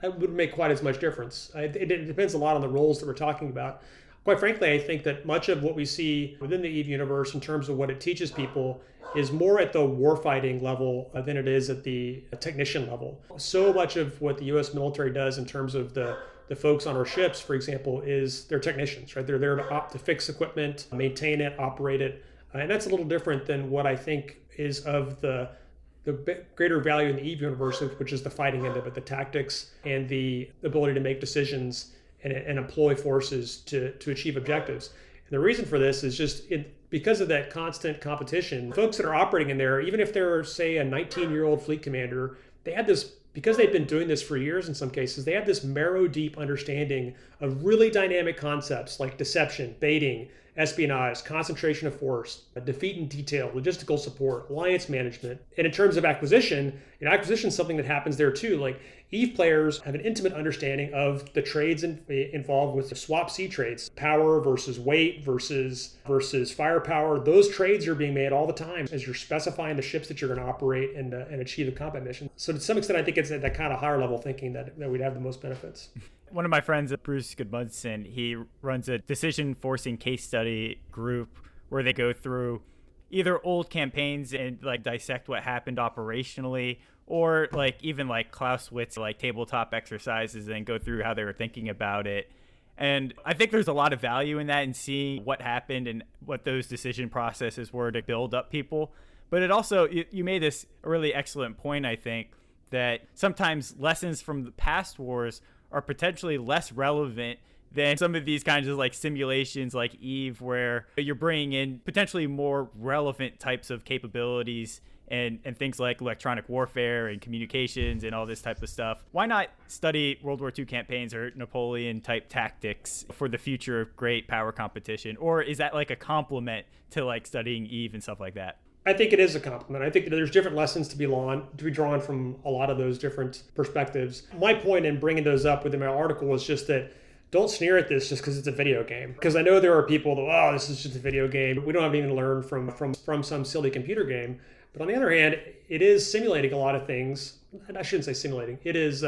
It wouldn't make quite as much difference. It depends a lot on the roles that we're talking about. Quite frankly, I think that much of what we see within the EVE universe in terms of what it teaches people is more at the warfighting level than it is at the technician level. So much of what the U.S. military does in terms of the folks on our ships, for example, is they're technicians, right? They're there to fix equipment, maintain it, operate it. And that's a little different than what I think is of the greater value in the EVE universe, which is the fighting end of it, the tactics and the ability to make decisions and employ forces to achieve objectives. And the reason for this is just because of that constant competition. Folks that are operating in there, even if they're, say, a 19-year-old fleet commander, they had this, because they've been doing this for years in some cases, they have this marrow-deep understanding of really dynamic concepts like deception, baiting, espionage, concentration of force, defeat in detail, logistical support, alliance management. And in terms of acquisition is something that happens there too. Like EVE players have an intimate understanding of the trades involved with the swap C trades, power versus weight versus firepower. Those trades are being made all the time as you're specifying the ships that you're going to operate and achieve the combat mission. So to some extent, I think it's at that kind of higher level thinking that we'd have the most benefits. One of my friends, Bruce Goodmundson, he runs a decision-forcing case study group where they go through either old campaigns and dissect what happened operationally, or even Clausewitz tabletop exercises and go through how they were thinking about it. And I think there's a lot of value in that and seeing what happened and what those decision processes were to build up people. But it also, you made this really excellent point, I think, that sometimes lessons from the past wars are potentially less relevant than some of these kinds of like simulations like Eve, where you're bringing in potentially more relevant types of capabilities and things like electronic warfare and communications and all this type of stuff. Why not study World War II campaigns or Napoleon type tactics for the future of great power competition? Or is that like a complement to like studying Eve and stuff like that? I think it is a compliment. I think there's different lessons to be drawn from a lot of those different perspectives. My point in bringing those up within my article is just that don't sneer at this just because it's a video game. Because I know there are people that, oh, this is just a video game. We don't have anything to learn from some silly computer game. But on the other hand, it is simulating a lot of things. And I shouldn't say simulating. It is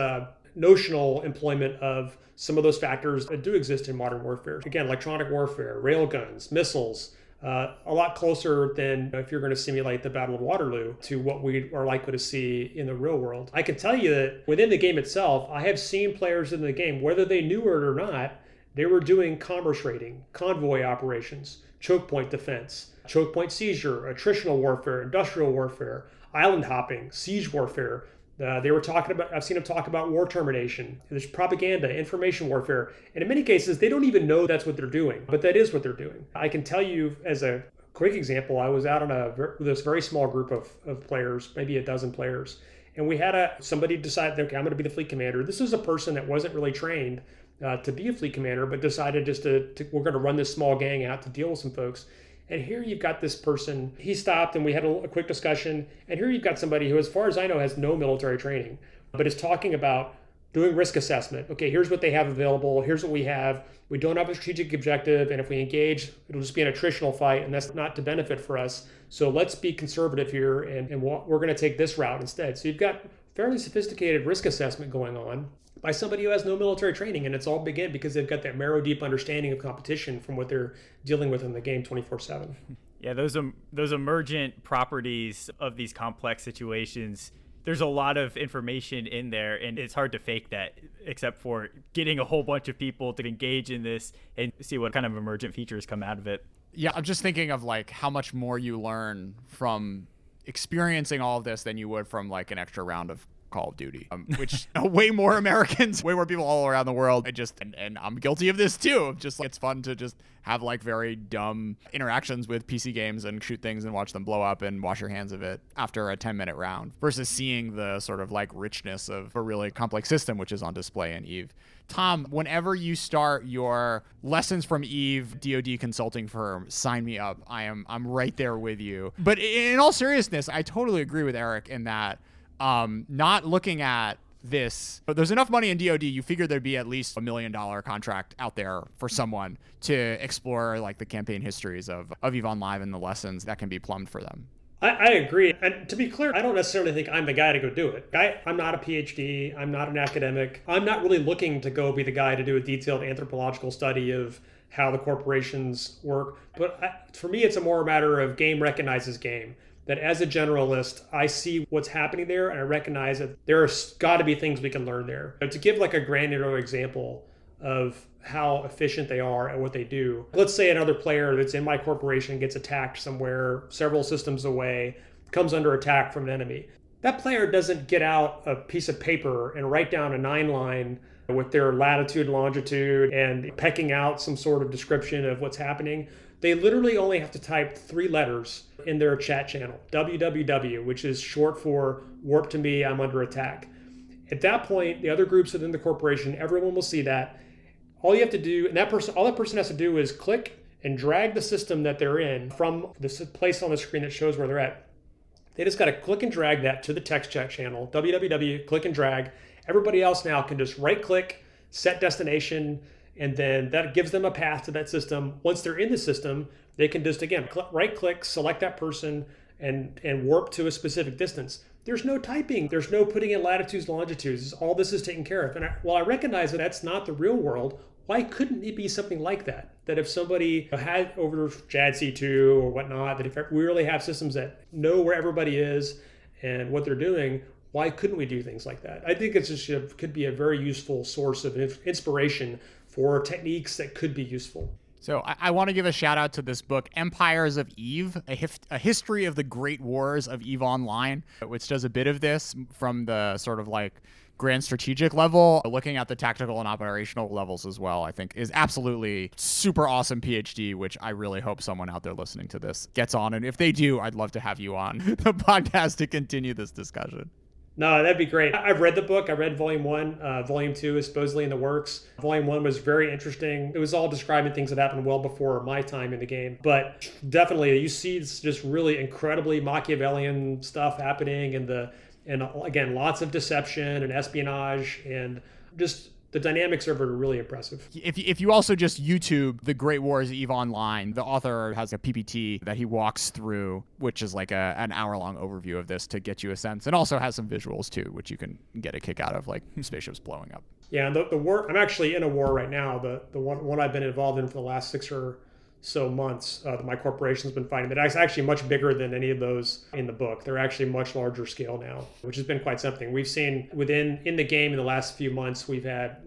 notional employment of some of those factors that do exist in modern warfare. Again, electronic warfare, railguns, missiles, a lot closer than if you're going to simulate the Battle of Waterloo to what we are likely to see in the real world. I can tell you that within the game itself, I have seen players in the game, whether they knew it or not, they were doing commerce raiding, convoy operations, choke point defense, choke point seizure, attritional warfare, industrial warfare, island hopping, siege warfare. They were talking about, I've seen them talk about war termination. There's propaganda, information warfare. And in many cases, they don't even know that's what they're doing, but that is what they're doing. I can tell you as a quick example, I was out on this very small group of players, maybe a dozen players. And we had somebody decide, okay, I'm going to be the fleet commander. This was a person that wasn't really trained to be a fleet commander, but decided just we're going to run this small gang out to deal with some folks. And here you've got this person, he stopped and we had a quick discussion. And here you've got somebody who, as far as I know, has no military training, but is talking about doing risk assessment. Okay, here's what they have available. Here's what we have. We don't have a strategic objective. And if we engage, it'll just be an attritional fight. And that's not to benefit for us. So let's be conservative here. And we're going to take this route instead. So you've got fairly sophisticated risk assessment going on by somebody who has no military training. And it's all begin because they've got that marrow deep understanding of competition from what they're dealing with in the game 24/7. Yeah, those emergent properties of these complex situations, there's a lot of information in there, and it's hard to fake that, except for getting a whole bunch of people to engage in this and see what kind of emergent features come out of it. Yeah, I'm just thinking of like how much more you learn from experiencing all of this than you would from like an extra round of Call of Duty, which way more Americans, way more people all around the world. And I'm guilty of this too. Just like, it's fun to just have like very dumb interactions with PC games and shoot things and watch them blow up and wash your hands of it after a 10-minute round versus seeing the sort of like richness of a really complex system, which is on display in Eve. Tom, whenever you start your lessons from Eve DoD consulting firm, sign me up. I'm right there with you. But in all seriousness, I totally agree with Eric in that not looking at this, but there's enough money in DoD, you figure there'd be at least $1 million contract out there for someone to explore like the campaign histories of EVE Online and the lessons that can be plumbed for them. I agree. And to be clear, I don't necessarily think I'm the guy to go do it. I'm not a PhD. I'm not an academic. I'm not really looking to go be the guy to do a detailed anthropological study of how the corporations work. But for me, it's a more matter of game recognizes game. That as a generalist, I see what's happening there and I recognize that there's got to be things we can learn there. To give like a granular example of how efficient they are at what they do. Let's say another player that's in my corporation gets attacked somewhere several systems away, comes under attack from an enemy. That player doesn't get out a piece of paper and write down a 9-line with their latitude, longitude, and pecking out some sort of description of what's happening. They literally only have to type 3 letters in their chat channel, www, which is short for warp to me, I'm under attack. At that point, the other groups within the corporation, everyone will see that. All you have to do, and all that person has to do is click and drag the system that they're in from this place on the screen that shows where they're at. They just got to click and drag that to the text chat channel, www, click and drag. Everybody else now can just right click, set destination, and then that gives them a path to that system. Once they're in the system, they can just, again, right click, select that person, and warp to a specific distance. There's no typing. There's no putting in latitudes, longitudes. All this is taken care of. And while I recognize that that's not the real world, why couldn't it be something like that? That if somebody had over JADC2 or whatnot, that if we really have systems that know where everybody is and what they're doing, why couldn't we do things like that? I think it's just could be a very useful source of inspiration for techniques that could be useful. So I want to give a shout out to this book, Empires of Eve, a history of the great wars of EVE Online, which does a bit of this from the sort of like grand strategic level, looking at the tactical and operational levels as well, I think is absolutely super awesome PhD, which I really hope someone out there listening to this gets on. And if they do, I'd love to have you on the podcast to continue this discussion. No, that'd be great. I've read the book. I read volume 1. Volume 2 is supposedly in the works. Volume 1 was very interesting. It was all describing things that happened well before my time in the game. But definitely, you see just really incredibly Machiavellian stuff happening, and again, lots of deception and espionage, and just the dynamics are really impressive. If you also just YouTube The Great Wars EVE Online, the author has a PPT that he walks through, which is like an hour-long overview of this to get you a sense, and also has some visuals too, which you can get a kick out of, like spaceships blowing up. Yeah, and the war, I'm actually in a war right now, the one I've been involved in for the last 6 or so months, my corporation's been fighting. But it's actually much bigger than any of those in the book. They're actually much larger scale now, which has been quite something. We've seen in the game in the last few months, we've had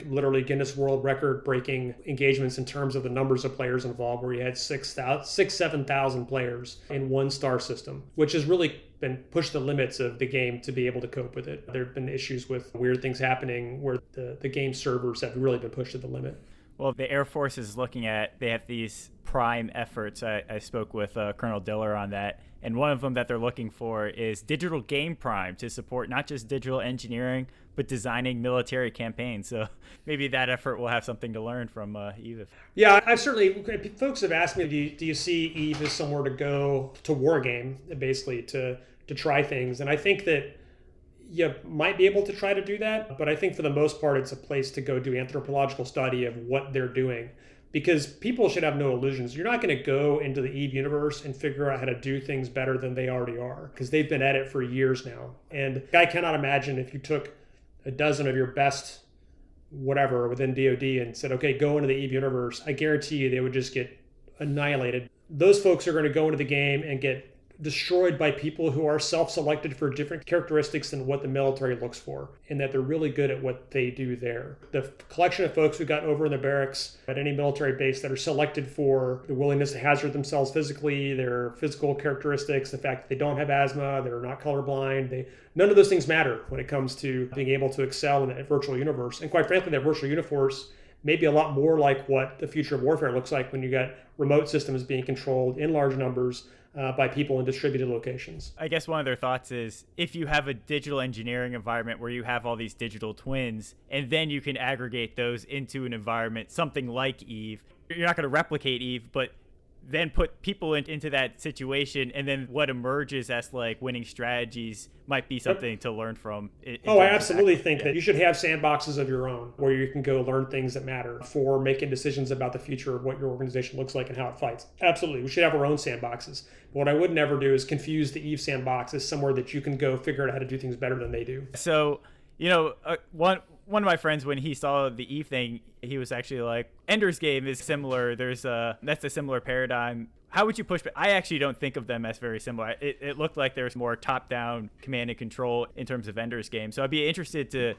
literally Guinness World Record breaking engagements in terms of the numbers of players involved, where you had 7,000 players in one star system, which has really been pushed the limits of the game to be able to cope with it. There have been issues with weird things happening where the game servers have really been pushed to the limit. Well, the Air Force is looking at, they have these prime efforts. I spoke with Colonel Diller on that. And one of them that they're looking for is digital game prime to support not just digital engineering, but designing military campaigns. So maybe that effort will have something to learn from EVE. Yeah, I've certainly, folks have asked me, do you see EVE as somewhere to go to war game, basically, to try things? And I think that you might be able to try to do that, but I think for the most part, it's a place to go do anthropological study of what they're doing, because people should have no illusions. You're not going to go into the EVE universe and figure out how to do things better than they already are, because they've been at it for years now. And I cannot imagine if you took a dozen of your best whatever within DoD and said, okay, go into the EVE universe, I guarantee you they would just get annihilated. Those folks are going to go into the game and get destroyed by people who are self-selected for different characteristics than what the military looks for, and that they're really good at what they do there. The collection of folks who got over in the barracks at any military base that are selected for the willingness to hazard themselves physically, their physical characteristics, the fact that they don't have asthma, they're not colorblind, none of those things matter when it comes to being able to excel in that virtual universe. And quite frankly, that virtual universe may be a lot more like what the future of warfare looks like when you got remote systems being controlled in large numbers by people in distributed locations. I guess one of their thoughts is, if you have a digital engineering environment where you have all these digital twins, and then you can aggregate those into an environment, something like EVE, you're not going to replicate EVE, but then put people into that situation, and then what emerges as like winning strategies might be something to learn from. I absolutely think that you should have sandboxes of your own where you can go learn things that matter for making decisions about the future of what your organization looks like and how it fights. Absolutely. We should have our own sandboxes. But what I would never do is confuse the EVE sandbox as somewhere that you can go figure out how to do things better than they do. So, one of my friends, when he saw the EVE thing, he was actually like, Ender's Game is similar. That's a similar paradigm. How would you push back? I actually don't think of them as very similar. It looked like there's more top-down command and control in terms of Ender's Game. So I'd be interested to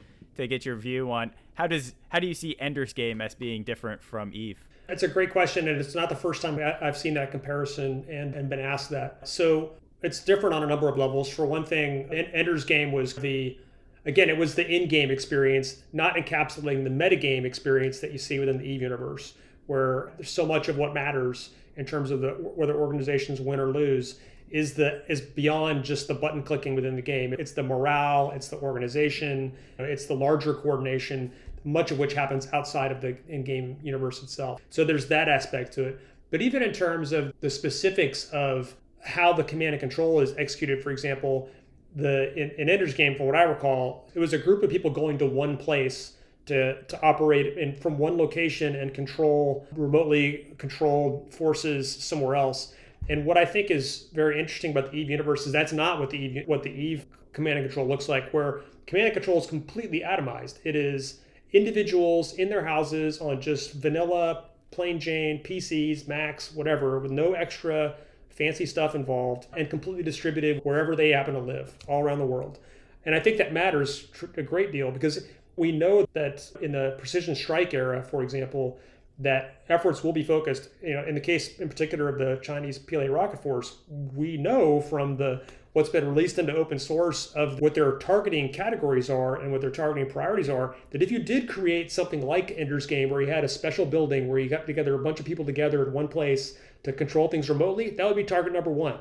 get your view on how do you see Ender's Game as being different from EVE? It's a great question, and it's not the first time I've seen that comparison and been asked that. So it's different on a number of levels. For one thing, Ender's Game was it was the in-game experience, not encapsulating the metagame experience that you see within the EVE universe, where there's so much of what matters in terms of whether organizations win or lose is beyond just the button clicking within the game. It's the morale, it's the organization, it's the larger coordination, much of which happens outside of the in-game universe itself. So there's that aspect to it. But even in terms of the specifics of how the command and control is executed, for example, in Ender's Game, from what I recall, it was a group of people going to one place to operate from one location and remotely controlled forces somewhere else. And what I think is very interesting about the EVE universe is that's not what the EVE command and control looks like, where command and control is completely atomized. It is individuals in their houses on just vanilla, plain Jane, PCs, Macs, whatever, with no extra fancy stuff involved, and completely distributed wherever they happen to live, all around the world. And I think that matters a great deal, because we know that in the precision strike era, for example, that efforts will be focused, in the case in particular of the Chinese PLA rocket force, we know from what's been released into open source of what their targeting categories are and what their targeting priorities are, that if you did create something like Ender's Game, where you had a special building where you got together a bunch of people together in one place to control things remotely, that would be target number one.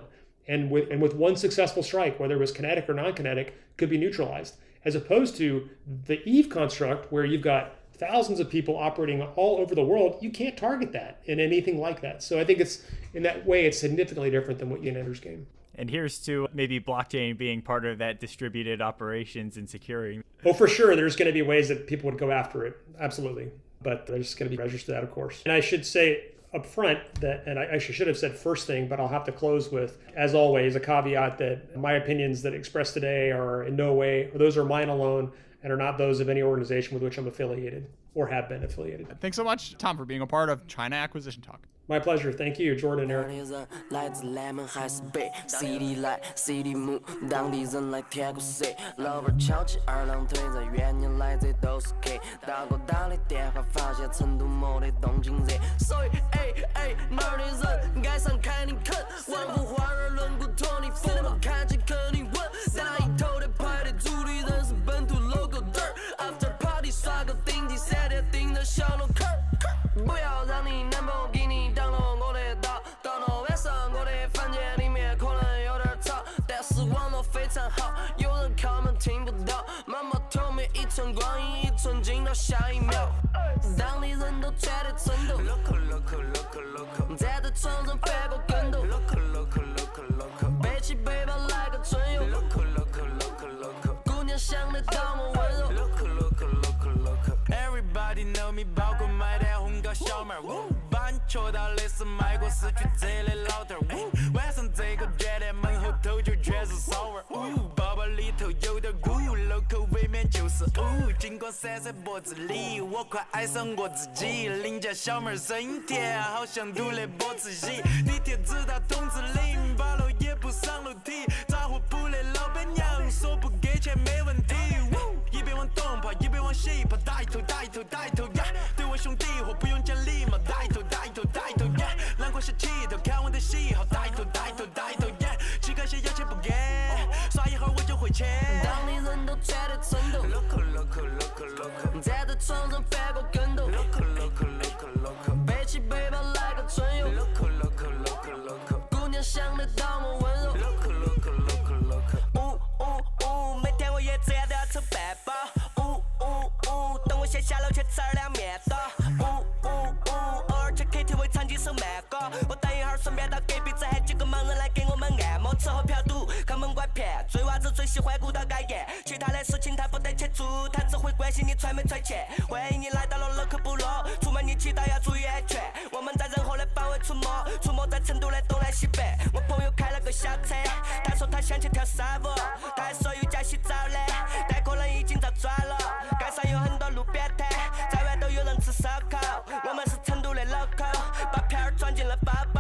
And with one successful strike, whether it was kinetic or non-kinetic, could be neutralized. As opposed to the EVE construct, where you've got thousands of people operating all over the world, you can't target that in anything like that. So I think it's, in that way, it's significantly different than what you in Ender's Game. And here's to maybe blockchain being part of that distributed operations and securing. Oh, for sure, there's going to be ways that people would go after it. Absolutely. But there's going to be measures to that, of course. And I should say up front that, and I actually should have said first thing, but I'll have to close with, as always, a caveat that my opinions that expressed today are in no way, or those are mine alone, and are not those of any organization with which I'm affiliated or have been affiliated. Thanks so much, Tom, for being a part of China Acquisition Talk. My pleasure. Thank you, Jordan and Eric. 来自莱门还是北 CD 来 CD 木当地人来舔过谁老板翘起二郎腿在原年来这都是 K 打过打的电话发现成都没得东京热所以哪儿的人爱上看你啃王府花儿轮毂托你粉看起肯定稳那一头的派的主力人是本土 logo 底儿 After party 刷个顶级3点顶的小楼坑不要让你男朋友给你当了我的刀到了晚上我的房间里面可能有点吵但是网络非常好有人敲门听不到妈妈透明一寸光阴一寸金到下一秒当地人都穿的寸头站在床上翻过跟头背起背包来个春游姑娘想得到我温柔Everybody know me 包括买点红高小妹把你戳到类似卖过失去这类老头晚上这个酒店门后头就全是骚味包包里头有点鼓漏口未免就是金光闪闪脖子里我快爱上我自己邻家小妹声音甜好像杜蕾波子戏地铁直达通知铃八楼也不上楼梯杂货铺的老板娘说不给钱没问题一边往东跑一边往西跑带头呀对我兄弟伙不用讲礼貌带头呀篮筐下起头看我的喜好带头呀乞丐些要钱不给刷一会儿我就会钱当地人都穿的寸头站在床上翻过跟头背起背包来个春游姑娘想得到我温柔每天我也这样都要抽饭包等我先下楼去吃2面刀偶尔去 KTV 唱几首慢歌我等一会儿顺便到隔壁再喊几个盲人来给我们按摩吃喝嫖赌看门拐骗追娃子最喜欢鼓捣改演其他的事情他不得去做他只会关心你揣没揣钱欢迎你来到了乐客部落出门你记得要注意安全我们在任何的范围出没在成都的东南西北我朋友开了个小车他说他想去跳沙舞他还说有家洗澡的但可能已经遭抓了街上有很多路边摊在外都有人吃烧烤我们是成都的 local 把票儿装进了包包